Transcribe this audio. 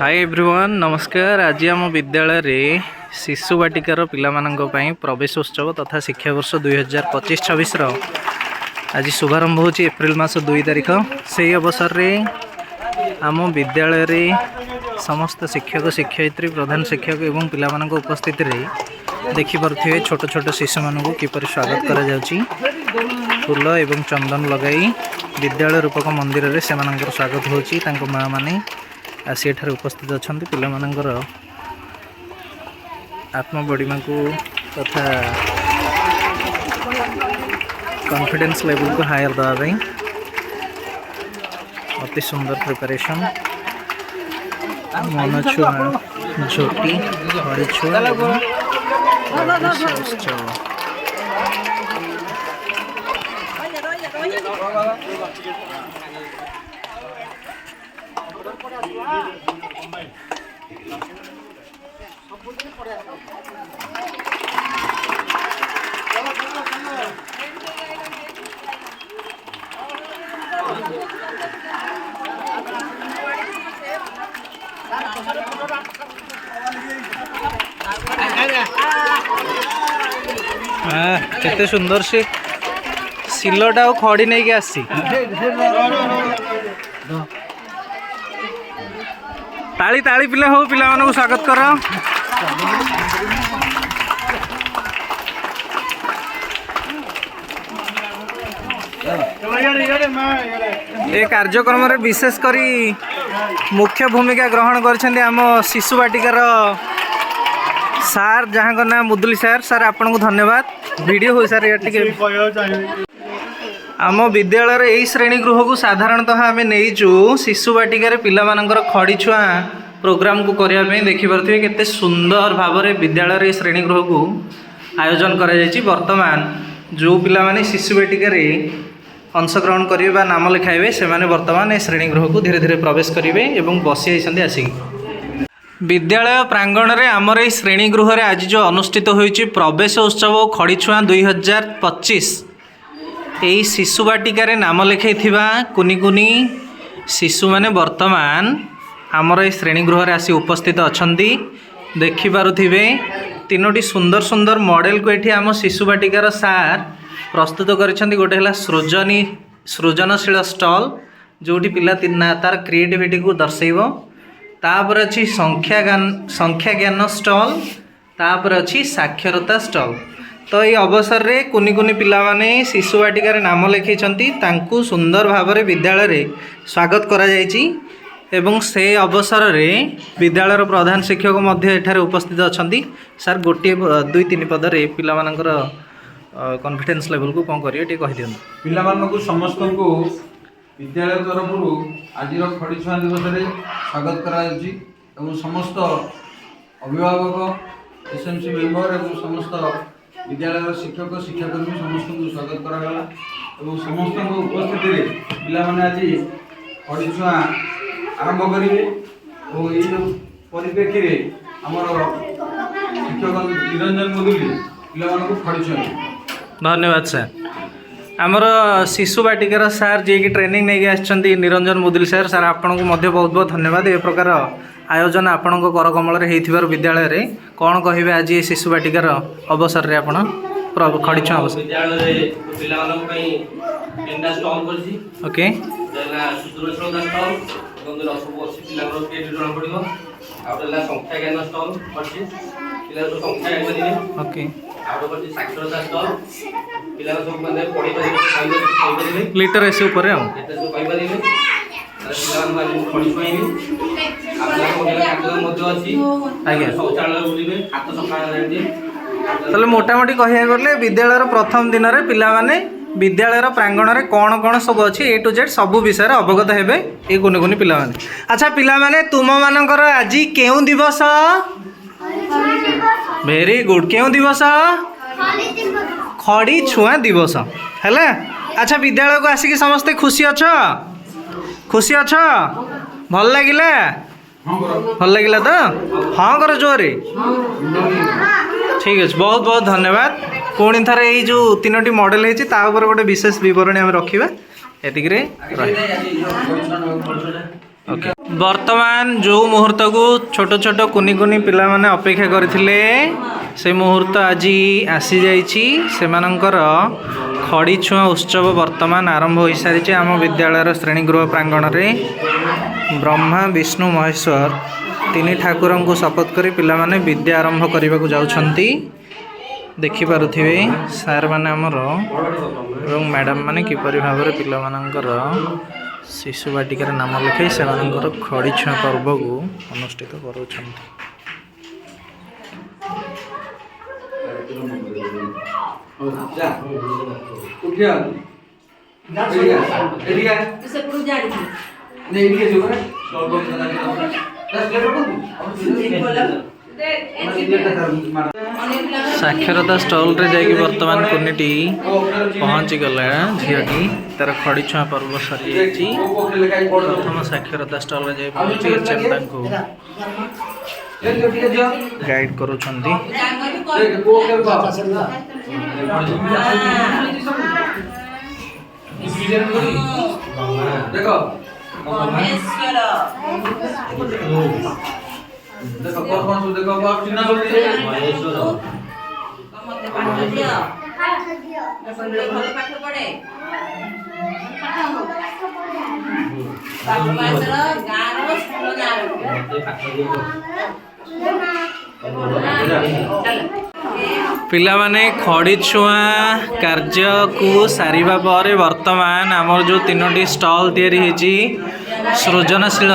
Hi everyone नमस्कार। आज आम विद्यालय रे शिशु बाटिकार पिलामानंको प्रवेश उत्सव तथा शिक्षा वर्ष 2025-26 आज शुभारंभ हो एप्रिल मास 2 तारिख। से अवसर में आम विद्यालय रे समस्त शिक्षक शिक्षयित्री प्रधान शिक्षक एवं पिलामानंको उपस्थिति रे देखि पारुथिबे छोट छोट शिशु मानक किपर स्वागत करा जाउची। फूल एवं चंदन लगाई विद्यालय रूपक मंदिर रे सेमानंकर स्वागत होची। तांको माँ माने आसी एठारे उपस्थित अच्छा पिलामानंकर आत्मबड़िमा को तथा कॉन्फिडेंस लेवल को हायर दवाई अति सुंदर प्रिपरेशन मन छुआ झोटी हरी छुआ केते सुंदर से सिलटा और खड़ी नहीं के आसी ताली ताली पिला हो पिला मानक स्वागत कर। ए कार्यक्रम रे विशेष करी मुख्य भूमिका ग्रहण कर आम शिशु बाटिकार सार जहाँ का नाम मुदुली सार। सार आपन को धन्यवाद। वीडियो हो सार आम विद्यालय यही श्रेणी गृह को साधारणतः आम नहींचु शिशु बाटिकार पिला मानकर खड़ी छुआ प्रोग्राम को करने देखिपे केते सुंदर भाव में विद्यालय श्रेणी गृह को आयोजन कर। वर्तमान जो पिला माने शिशु बाटिकार अंशग्रहण करेंगे नाम लिखाइबे से वर्तमान श्रेणी गृह को धीरे धीरे प्रवेश करेंगे और बसी जाती आसिक विद्यालय प्रांगण में आमर ये श्रेणी गृह में आज जो अनुष्ठित होइछि प्रवेश उत्सव खड़ी छुआ 2025 यही शिशु बाटिकार नाम लिखाई कुनी कुनी शिशु माने वर्तमान आमर ये श्रेणी गृह में आसी उपस्थित अच्छा देखिपे तीनोटी सुंदर सुंदर मॉडल को ये आम शिशु बाटिकार सार प्रस्तुत कर। गोटे है सृजनशील स्टॉल जोटी पिला तार क्रिएटिविटी को दर्शेब। तापर अच्छी संख्या ज्ञान स्टॉल तापर अच्छी साक्षरता स्टॉल। तो ये अवसर रे कुनी कुनी पिला माने शिशु बाटिकार नाम लिखई तांकु सुंदर भाव में विद्यालय रे स्वागत करा जायछि एवं से अवसर रे विद्यालय प्रधान शिक्षक मध्य एठारे उपस्थित अछंती। सर गोटे 2-3 पद रे पिला मानकर कॉन्फिडेंस लेवल को कौन करिए टी कहि दियन। पिला मानकु समस्त को विद्यालय तरफ आज खड़ी छुआ दिवस में स्वागत कर समस्त अभिभावक एसएमसी मेम्बर और समस्त विद्यालय शिक्षक शिक्षाकर्मी समस्त को स्वागत करागला। समस्त उपस्थिति पिला माने आज खड़ी छुआ आरंभ करेंगे और ये परिप्रेक्षी में आमर शिक्षक निरंजन मुदुली पिला मानकु खड़ी छुआ धन्यवाद सर। आमर शिशु बाटिकार सार जी की ट्रेनिंग नहीं आछंती निरंजन मुदुली सार। सार आपन को मध्य बहुत बहुत धन्यवाद। ए प्रकार आयोजन आपण को कर कमल रे हेथिबार विद्यालय रे कौन कहिबे आज ये शिशु बाटिकार अवसर रे आपण खड़ी छुआ अवसर विद्यालय रे पिला मानक पई तीनटा स्टॉल करछि। ओके देला सुदूरस्रोता स्टॉल एवं रसबोसी पिला मानक के जणा पड़िबो आ देला संख्या ज्ञान स्टॉल करछि पिला जो संख्या ज्ञान करिवे। ओके आउट करछि साक्षरता स्टॉल पिला सब माने पढि परिबे लिटरेसी ऊपर आ एते सब कहि परिबे पिला माने खड़ी छुआइबे आपला मोडल कार्यक्रम मध्य अछि आज्ञा शौचालय बुलिबे हाथ सफा करबे। ताले मोटामोटी कहिया गले विद्यालय प्रथम दिन रे पिला माने विद्यालय प्रांगण में कौन कौन सब अच्छी A to Z सब विषय अवगत हेबे ये कुनि कुनि पिला माने। अच्छा पिला माने तुम मानकर आज केउं दिवस? Very good. केउं दिवस? खड़ी छुआ दिवस है। अच्छा विद्यालय को आसिक समस्ते खुशी अच्छ? खुशी अच्छ? भल लगिला? भल लगिला तो हाँ कर जोरे। ठीक अच्छे बहुत बहुत धन्यवाद। पुणी थे ये जो 3टी मॉडल है गोटे विशेष बरणी आम रखा एतिक ओके। ବର୍ତ୍ତମାନ ଯେଉଁ ମୁହୂର୍ତ୍ତକୁ ଛୋଟ ଛୋଟ କୁନି କୁନି ପିଲାମାନେ ଅପେକ୍ଷା କରିଥିଲେ ସେ ମୁହୂର୍ତ୍ତ ଆଜି ଆସିଯାଇଛି। ସେମାନଙ୍କର ଖଡ଼ି ଛୁଆଁ ଉତ୍ସବ ବର୍ତ୍ତମାନ ଆରମ୍ଭ ହୋଇସାରିଛି ଆମ ବିଦ୍ୟାଳୟର ଶ୍ରେଣୀଗୃହ ପ୍ରାଙ୍ଗଣରେ। ବ୍ରହ୍ମା ବିଷ୍ଣୁ ମହେଶ୍ୱର ତିନି ଠାକୁରଙ୍କୁ ଶପଥ କରି ପିଲାମାନେ ବିଦ୍ୟା ଆରମ୍ଭ କରିବାକୁ ଯାଉଛନ୍ତି। ଦେଖିପାରୁଥିବେ ସାର୍ ମାନେ ଆମର ଏବଂ ମ୍ୟାଡ଼ାମ୍ ମାନେ କିପରି ଭାବରେ ପିଲାମାନଙ୍କର ଶିଶୁ ବାଟିକାରେ ନାମ ଲେଖାଇ ସେମାନଙ୍କର ଖଡ଼ି ଛୁଆଁ ପର୍ବକୁ ଅନୁଷ୍ଠିତ କରୁଛନ୍ତି। ସାକ୍ଷରତା ଷ୍ଟଲ୍ରେ ଯାଇକି ବର୍ତ୍ତମାନ କୁନିଟି ପହଞ୍ଚିଗଲା। ଝିଅଟି ତାର ଖଡ଼ି ଛୁଆଁ ପର୍ବ ସରିଯାଇଛି। ପ୍ରଥମ ସାକ୍ଷରତା ଷ୍ଟଲ୍ରେ ଯାଇ ପହଞ୍ଚି ଏଚଏମ୍ ତାଙ୍କୁ ଗାଇଡ଼ କରୁଛନ୍ତି। ପିଲାମାନେ ଖଡ଼ି ଛୁଆଁ କାର୍ଯ୍ୟକୁ ସାରିବା ପରେ ବର୍ତ୍ତମାନ ଆମର ଯେଉଁ ତିନୋଟି ଷ୍ଟଲ୍ ତିଆରି ହେଇଛି ସୃଜନଶୀଳ